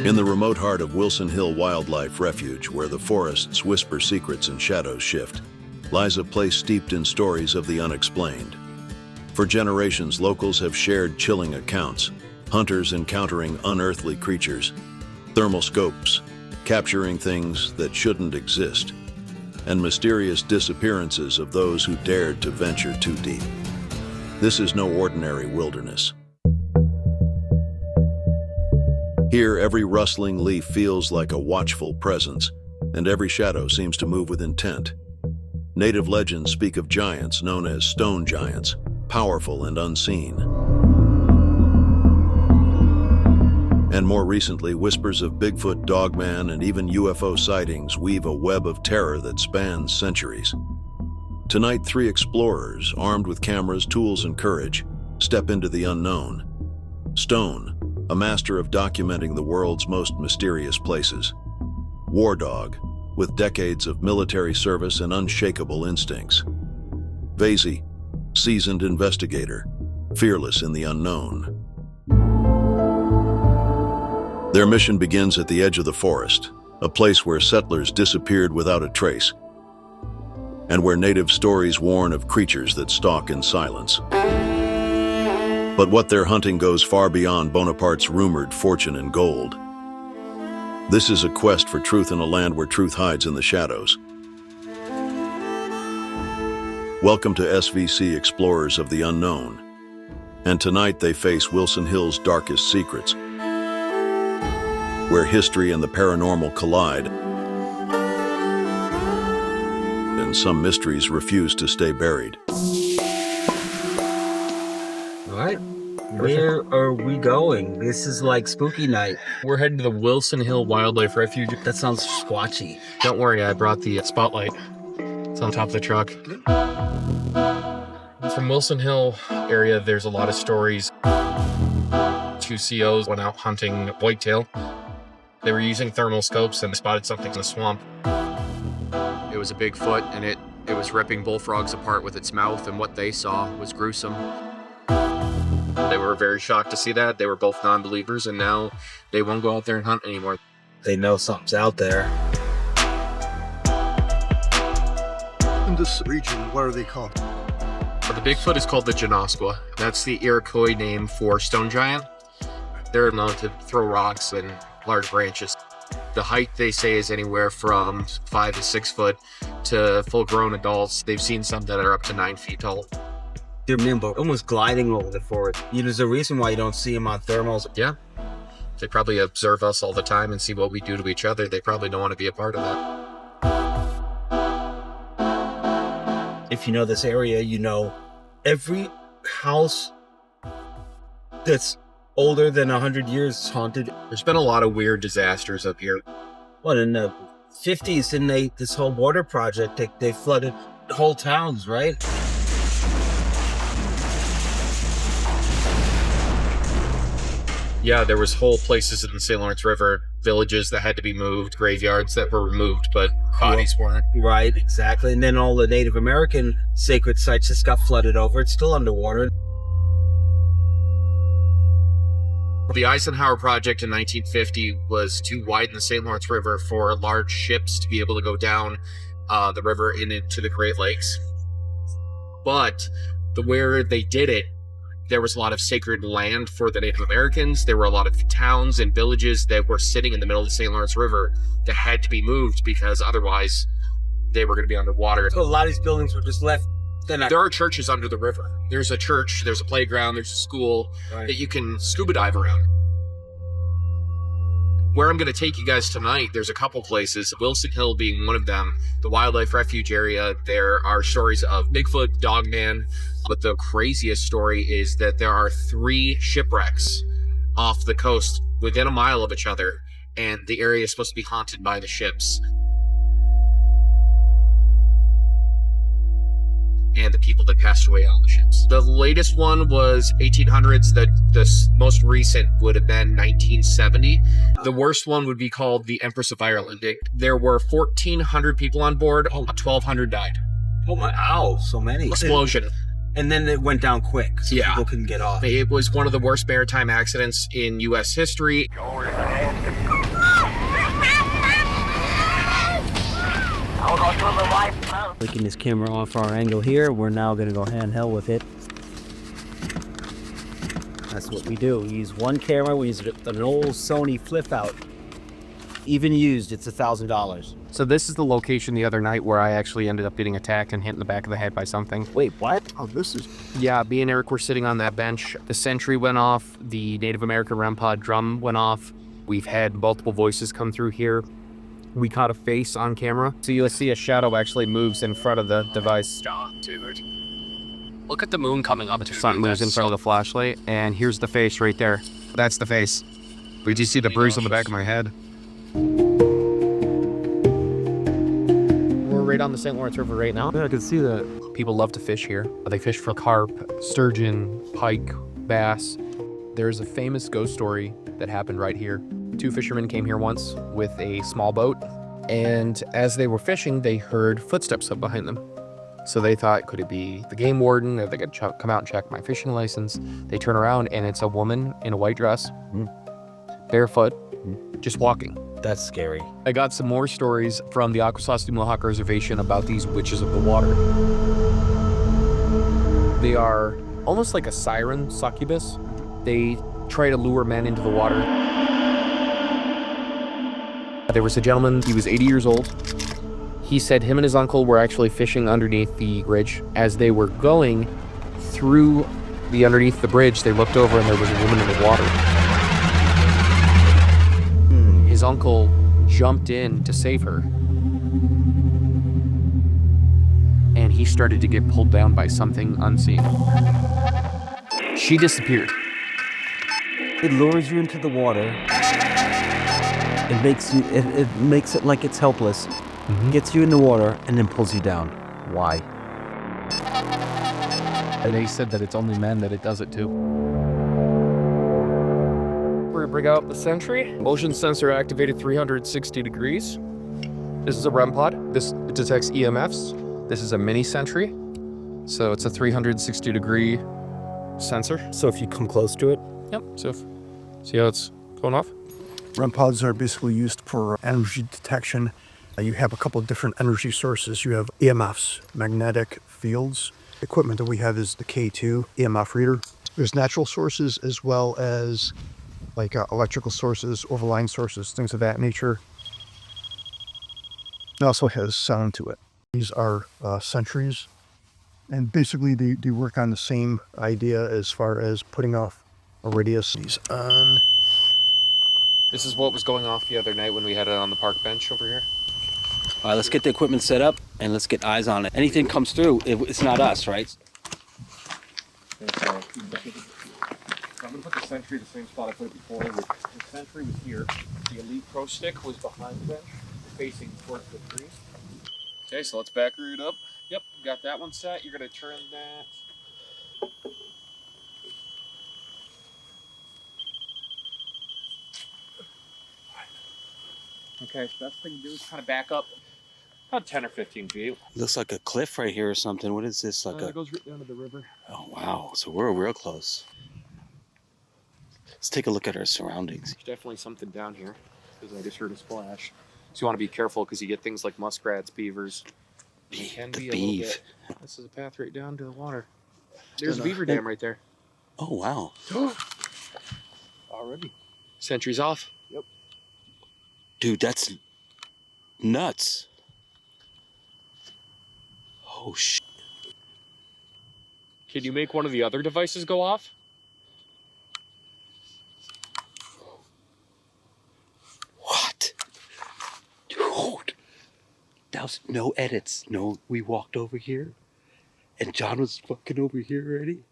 In the remote heart of Wilson Hill Wildlife Refuge, where the forests whisper secrets and shadows shift, lies a place steeped in stories of the unexplained. For generations, locals have shared chilling accounts, hunters encountering unearthly creatures, thermal scopes capturing things that shouldn't exist, and mysterious disappearances of those who dared to venture too deep. This is no ordinary wilderness. Here, every rustling leaf feels like a watchful presence, and every shadow seems to move with intent. Native legends speak of giants known as stone giants, powerful and unseen. And more recently, whispers of Bigfoot, Dogman, and even UFO sightings weave a web of terror that spans centuries. Tonight, 3 explorers, armed with cameras, tools, and courage, step into the unknown. Stone, a master of documenting the world's most mysterious places. War Dog, with decades of military service and unshakable instincts. Vasey, seasoned investigator, fearless in the unknown. Their mission begins at the edge of the forest, a place where settlers disappeared without a trace, and where native stories warn of creatures that stalk in silence. But what they're hunting goes far beyond Bonaparte's rumored fortune and gold. This is a quest for truth in a land where truth hides in the shadows. Welcome to SVC Explorers of the Unknown. And tonight they face Wilson Hill's darkest secrets, where history and the paranormal collide, and some mysteries refuse to stay buried. All right, where are we going? This is like spooky night. We're heading to the Wilson Hill Wildlife Refuge. That sounds squatchy. Don't worry, I brought the spotlight. It's on top of the truck. From Wilson Hill area, there's a lot of stories. 2 COs went out hunting whitetail. They were using thermal scopes and spotted something in the swamp. It was a Bigfoot, and it was ripping bullfrogs apart with its mouth, and what they saw was gruesome. They were very shocked to see that. They were both non-believers, and now they won't go out there and hunt anymore. They know something's out there. In this region, what are they called? But the Bigfoot is called the Janosqua. That's the Iroquois name for stone giant. They're known to throw rocks and large branches. The height, they say, is anywhere from 5 to 6 foot to full-grown adults. They've seen some that are up to 9 feet tall. They're nimble, almost gliding over the forest. There's a reason why you don't see them on thermals. Yeah. They probably observe us all the time and see what we do to each other. They probably don't want to be a part of that. If you know this area, you know every house that's older than 100 years is haunted. There's been a lot of weird disasters up here. Well, in the 50s, this whole water project, they flooded whole towns, right? Yeah, there was whole places in the St. Lawrence River, villages that had to be moved, graveyards that were removed, but bodies weren't. Right, exactly. And then all the Native American sacred sites just got flooded over. It's still underwater. The Eisenhower project in 1950 was to widen the St. Lawrence River for large ships to be able to go down the river and into the Great Lakes. But where they did it, there was a lot of sacred land for the Native Americans. There were a lot of towns and villages that were sitting in the middle of the St. Lawrence River that had to be moved because otherwise they were going to be underwater. So a lot of these buildings were just left. There are churches under the river. There's a church, there's a playground, there's a school that you can scuba dive around. Where I'm going to take you guys tonight, there's a couple places, Wilson Hill being one of them. The Wildlife Refuge area, there are stories of Bigfoot, Dogman, but the craziest story is that there are 3 shipwrecks off the coast within a mile of each other, and the area is supposed to be haunted by the ships and the people that passed away on the ships. The latest one was 1800s. The most recent would have been 1970. The worst one would be called the Empress of Ireland. There were 1,400 people on board. 1,200 died. Oh my, ow, so many. Explosion. And then it went down quick, so people couldn't get off. It was one of the worst maritime accidents in U.S. history. Clicking this camera on for our angle here. We're now going to go handheld with it. That's what we do. We use one camera. We use an old Sony flip out. Even used, it's $1,000. So this is the location the other night where I actually ended up getting attacked and hit in the back of the head by something. Wait, what? Oh, this is... Yeah, me and Eric were sitting on that bench. The sentry went off. The Native American REM pod drum went off. We've had multiple voices come through here. We caught a face on camera. So you'll see a shadow actually moves in front of the device. Dude. Look at the moon coming up. Something moves in front of the flashlight, and here's the face right there. That's the face. Did you see the bruise on the back of my head? We're right on the St. Lawrence River right now. Yeah, I can see that. People love to fish here. They fish for carp, sturgeon, pike, bass. There's a famous ghost story that happened right here. 2 fishermen came here once with a small boat, and as they were fishing, they heard footsteps up behind them. So they thought, could it be the game warden? Or they could come out and check my fishing license. They turn around, and it's a woman in a white dress, barefoot, just walking. That's scary. I got some more stories from the Akwesasne Mohawk Reservation about these witches of the water. They are almost like a siren succubus. They try to lure men into the water. There was a gentleman, he was 80 years old. He said him and his uncle were actually fishing underneath the bridge. As they were going through underneath the bridge, they looked over and there was a woman in the water. His uncle jumped in to save her. And he started to get pulled down by something unseen. She disappeared. It lures you into the water. It makes it like it's helpless. Gets you in the water and then pulls you down. Why? And they said that it's only men that it does it to. We're gonna bring out the sentry. Motion sensor activated 360 degrees. This is a REM pod. This detects EMFs. This is a mini sentry. So it's a 360 degree sensor. So if you come close to it? Yep. So see how it's going off? REM pods are basically used for energy detection. You have a couple of different energy sources. You have EMFs, magnetic fields. Equipment that we have is the K2 EMF reader. There's natural sources as well as like electrical sources, overline sources, things of that nature. It also has sound to it. These are sentries, and basically they work on the same idea as far as putting off a radius. These on. This is what was going off the other night when we had it on the park bench over here. All right, let's get the equipment set up and let's get eyes on it. Anything comes through, it's not us, right? I'm going to put the sentry the same spot I put it before. The sentry was here. The Elite Pro Stick was behind the bench, facing towards the trees. Okay, so let's back root up. Yep, got that one set. You're going to turn that. Okay, best thing to do is kind of back up about 10 or 15 feet. Looks like a cliff right here or something. What is this? It goes right down to the river. Oh, wow. So we're real close. Let's take a look at our surroundings. There's definitely something down here because I just heard a splash. So you want to be careful because you get things like muskrats, beavers. It can be a little bit. This is a path right down to the water. There's a beaver dam right there. Oh, wow. Already. Sentry's off. Yep. Dude, that's nuts. Oh, shit. Can you make one of the other devices go off? What? Dude. That was no edits. No, we walked over here and John was fucking over here already.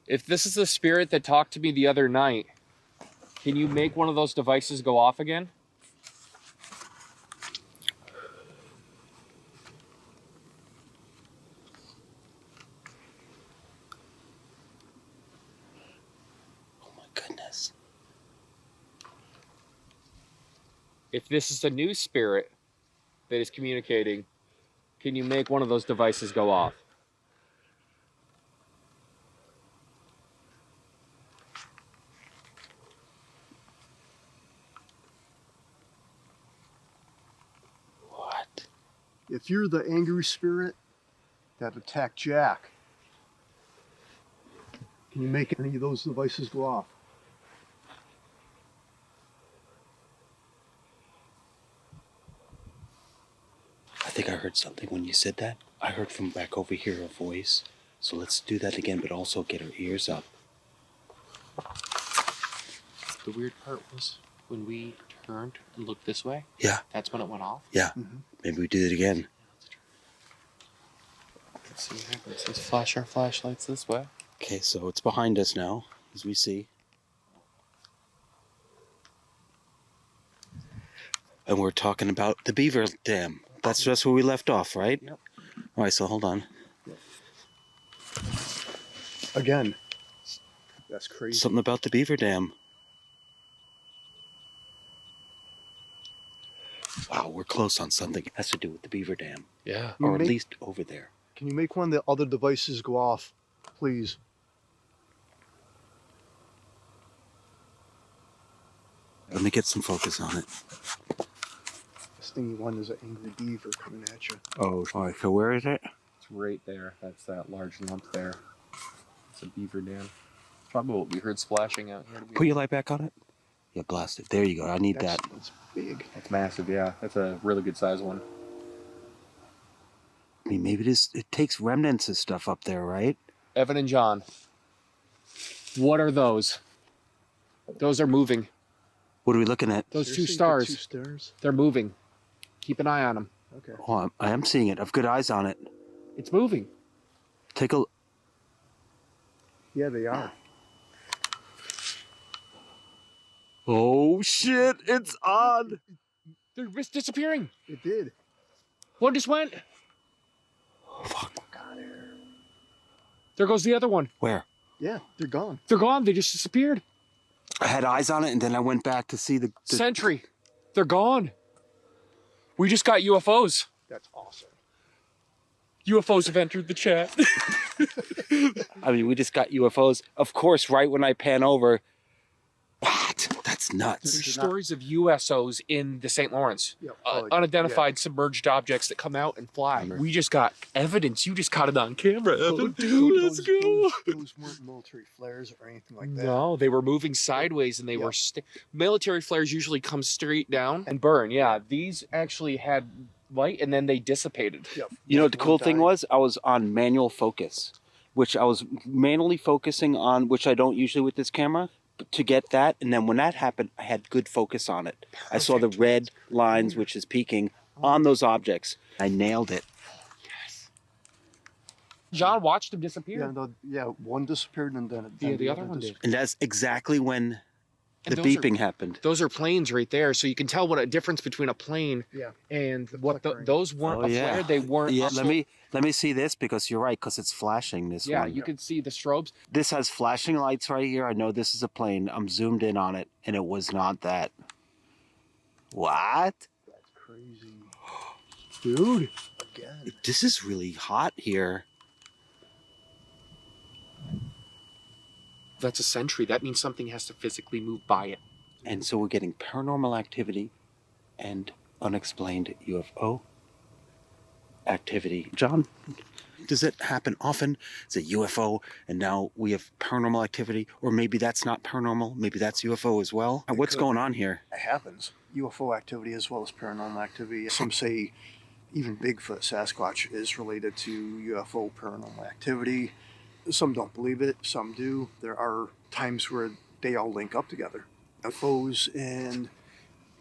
If this is the spirit that talked to me the other night, can you make one of those devices go off again? Goodness. If this is a new spirit that is communicating, can you make one of those devices go off? What? If you're the angry spirit that attacked Jack, can you make any of those devices go off? I think I heard something when you said that. I heard from back over here a voice. So let's do that again, but also get our ears up. The weird part was when we turned and looked this way. Yeah. That's when it went off. Yeah. Maybe we do it again. Let's see what happens. Let's flash our flashlights this way. Okay, so it's behind us now, as we see. And we're talking about the beaver dam. That's just where we left off, right? Yep. All right, so hold on. Again, that's crazy. Something about the beaver dam. Wow, we're close on something. It has to do with the beaver dam. Yeah. Or at least over there. Can you make one of the other devices go off, please? Let me get some focus on it. This thingy one is an angry beaver coming at you. Oh, all right, so where is it? It's right there. That's that large lump there. It's a beaver dam. Probably what we heard splashing out here. Put your light back on it. Yeah, blast it. There you go. I need that. That's big. It's massive, yeah. That's a really good size one. I mean, maybe it takes remnants of stuff up there, right? Evan and John, what are those? Those are moving. What are we looking at? Those two Seriously, stars. the 2 stars? They're moving. Keep an eye on them. Okay. Oh, I am seeing it. I've good eyes on it. It's moving. Take a... Yeah, they are. Oh, shit. It's on. They're disappearing. It did. One just went. Oh, fuck. There goes the other one. Where? Yeah, they're gone. They're gone. They just disappeared. I had eyes on it, and then I went back to see the... Sentry. They're gone. We just got UFOs. That's awesome. UFOs have entered the chat. I mean, we just got UFOs. Of course, right when I pan over... What? That's nuts. There's stories of USOs in the St. Lawrence. Yeah, Unidentified submerged objects that come out and fly. We just got evidence. You just caught it on camera, Evan. Dude, Let's go. Those weren't military flares or anything like that. No, they were moving sideways and they were... military flares usually come straight down and burn. Yeah, these actually had light and then they dissipated. Yep. You know what the cool thing was? I was on manual focus, which I was manually focusing on, which I don't usually with this camera, to get that. And then when that happened, I had good focus on it. Perfect. I saw the red lines, which is peaking on those objects. I nailed it. Yes. John watched them disappear. Yeah, one disappeared and then the other one did. And that's exactly when the beeping happened. Those are planes right there, so you can tell what a difference between a plane and what those weren't a flare. They weren't. Yeah, let me see this, because you're right, because it's flashing this one. Yeah, you can see the strobes. This has flashing lights right here. I know this is a plane. I'm zoomed in on it, and it was not that. What? That's crazy. Dude. Again. This is really hot here. That's a sentry. That means something has to physically move by it. And so we're getting paranormal activity and unexplained UFO activity. John, does it happen often? It's a UFO, and now we have paranormal activity, or maybe that's not paranormal, maybe that's UFO as well. What's going on here? It happens. UFO activity as well as paranormal activity. Some say even Bigfoot, Sasquatch is related to UFO paranormal activity. Some don't believe it, some do. There are times where they all link up together. UFOs and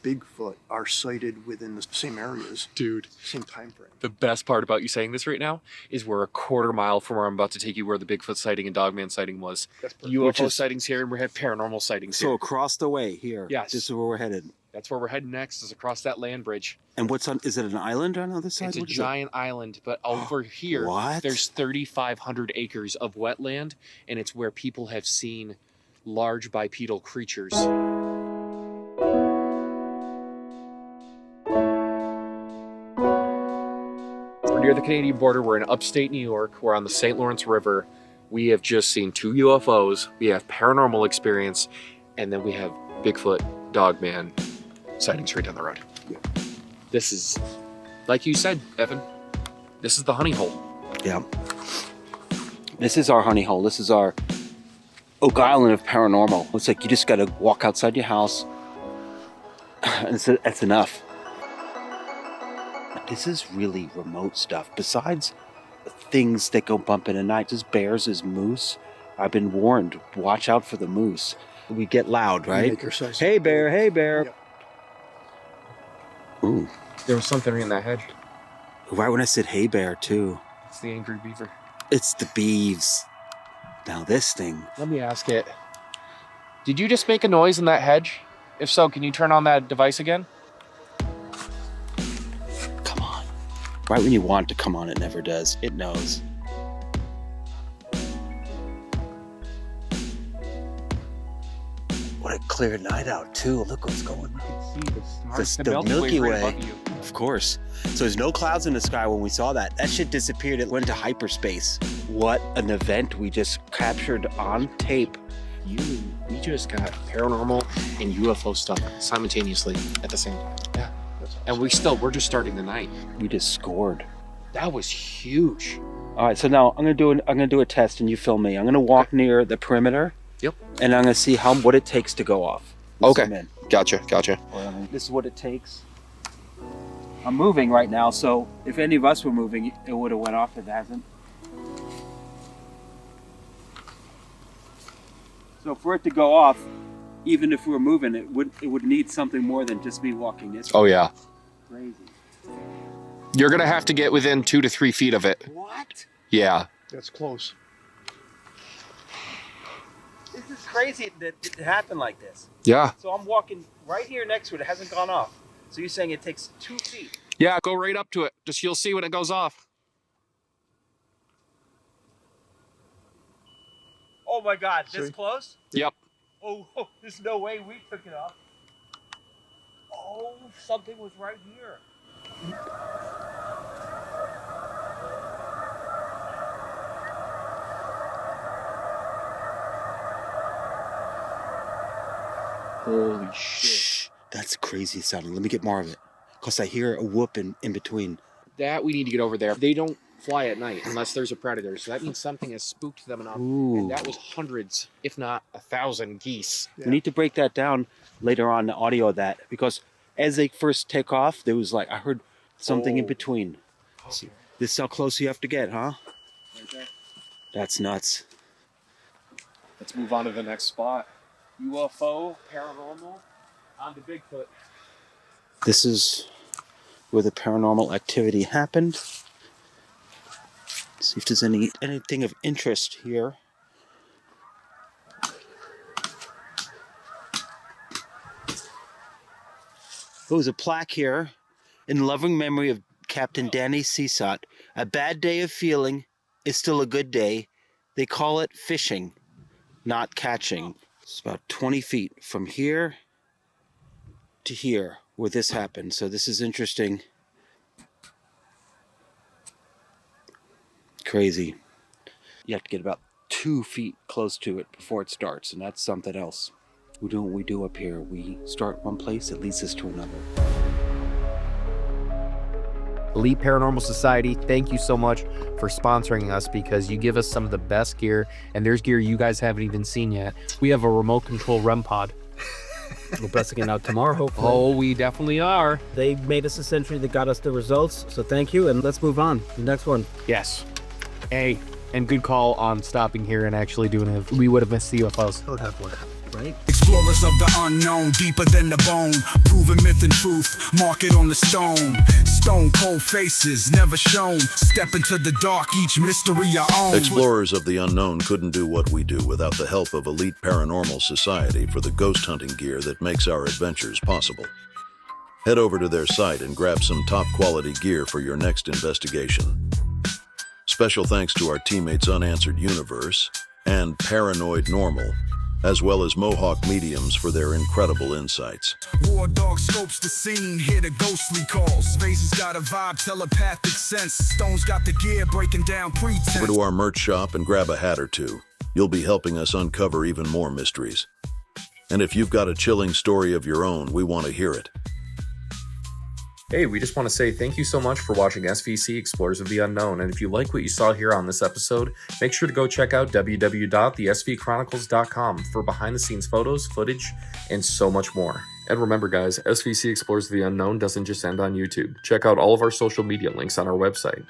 Bigfoot are sighted within the same areas. Dude. Same time frame. The best part about you saying this right now is we're a quarter mile from where I'm about to take you, where the Bigfoot sighting and Dogman sighting was. UFO sightings here, and we have paranormal sightings here. So across the way here. Yes. This is where we're headed. That's where we're heading next, is across that land bridge. And what's on, is it an island on the other side? It's a giant island, but over here, there's 3,500 acres of wetland, and it's where people have seen large bipedal creatures. We're near the Canadian border. We're in upstate New York. We're on the St. Lawrence River. We have just seen 2 UFOs. We have paranormal experience, and then we have Bigfoot, Dogman sightings right down the road. This is Like you said, Evan, this is the honey hole. Yeah. This is our honey hole. This is our Oak Island of paranormal. It's like you just got to walk outside your house. And that's enough. This is really remote stuff. Besides things that go bumping at night, there's bears, there's moose. I've been warned, watch out for the moose. We get loud, right? Make your size. Hey bear, hey bear. Yep. Ooh, There was something in that hedge. right when I said hey bear too. It's the angry beaver. It's the beeves. Now this thing. Let me ask it. Did you just make a noise in that hedge? If so, can you turn on that device again? Come on. Right when you want it to come on, it never does. It knows. What a clear night out too. Look what's going on. You can see The Milky Way. right above you. Of course. So there's no clouds in the sky when we saw that. That shit disappeared. It went to hyperspace. What an event we just captured on tape. We just got paranormal and UFO stuff simultaneously at the same time. Yeah. And we're just starting the night. We just scored. That was huge. All right, so now I'm gonna do a test, and you film me. I'm gonna walk near the perimeter. Yep. And I'm gonna see what it takes to go off. Okay. Zoom in. Gotcha. This is what it takes. I'm moving right now, so if any of us were moving, it would have went off. It hasn't. So for it to go off, even if we were moving, it would need something more than just me walking this way. Oh yeah. Crazy. You're gonna have to get within 2 to 3 feet of it. What? Yeah. That's close. This is crazy that it happened like this. Yeah. So I'm walking right here next to it. It hasn't gone off. So you're saying it takes 2 feet? Yeah, go right up to it. Just you'll see when it goes off. Oh my God, this See? close? Yep. Oh, there's no way we took it off. Oh, something was right here. Holy shit. Shh, that's crazy sounding. Let me get more of it. Because I hear a whoop in between. That we need to get over there. They don't fly at night unless there's a predator. So that means something has spooked them enough. Ooh. And that was hundreds, if not 1,000 geese. Yeah. We need to break that down later on, the audio of that. Because as they first take off, there was I heard something in between. See, this is how close you have to get, huh? Right there. That's nuts. Let's move on to the next spot. UFO, paranormal, on to Bigfoot. This is where the paranormal activity happened. See if there's anything of interest here. There was a plaque here in loving memory of Captain Danny Seasot. A bad day of feeling is still a good day. They call it fishing, not catching. It's about 20 feet from here to here where this happened. So this is interesting. Crazy. You have to get about 2 feet close to it before it starts, and that's something else. We do what we do up here. We start one place, it leads us to another. Elite Paranormal Society, thank you so much for sponsoring us because you give us some of the best gear, and there's gear you guys haven't even seen yet. We have a remote control REM pod. We're busting it out tomorrow, hopefully. Oh, we definitely are. They made us a century that got us the results, so thank you, and let's move on. The next one. Yes. Hey, and good call on stopping here and actually doing it. We would have missed the UFOs. I would have one. Right? Explorers of the unknown, deeper than the bone, proving myth and truth, mark it on the stone. Stone cold faces, never shown. Step into the dark, each mystery our own. Explorers of the unknown couldn't do what we do without the help of Elite Paranormal Society for the ghost hunting gear that makes our adventures possible. Head over to their site and grab some top-quality gear for your next investigation. Special thanks to our teammates Unanswered Universe and Paranoid Normal, as well as Mohawk Mediums for their incredible insights. War dog scopes the scene, hear the ghostly calls. Faces got a vibe, telepathic sense. Stones got the gear, breaking down pretense. Over to our merch shop and grab a hat or two. You'll be helping us uncover even more mysteries. And if you've got a chilling story of your own, we want to hear it. Hey, we just want to say thank you so much for watching SVC Explorers of the Unknown, and if you like what you saw here on this episode, make sure to go check out www.thesvchronicles.com for behind-the-scenes photos, footage, and so much more. And remember guys, SVC Explorers of the Unknown doesn't just end on YouTube. Check out all of our social media links on our website.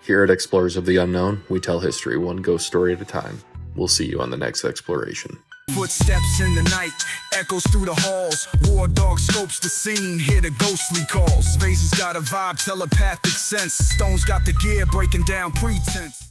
Here at Explorers of the Unknown, we tell history one ghost story at a time. We'll see you on the next exploration. Footsteps in the night, echoes through the halls. War dog scopes the scene, hear the ghostly calls. Spaces got a vibe, telepathic sense. Stones got the gear breaking down pretense.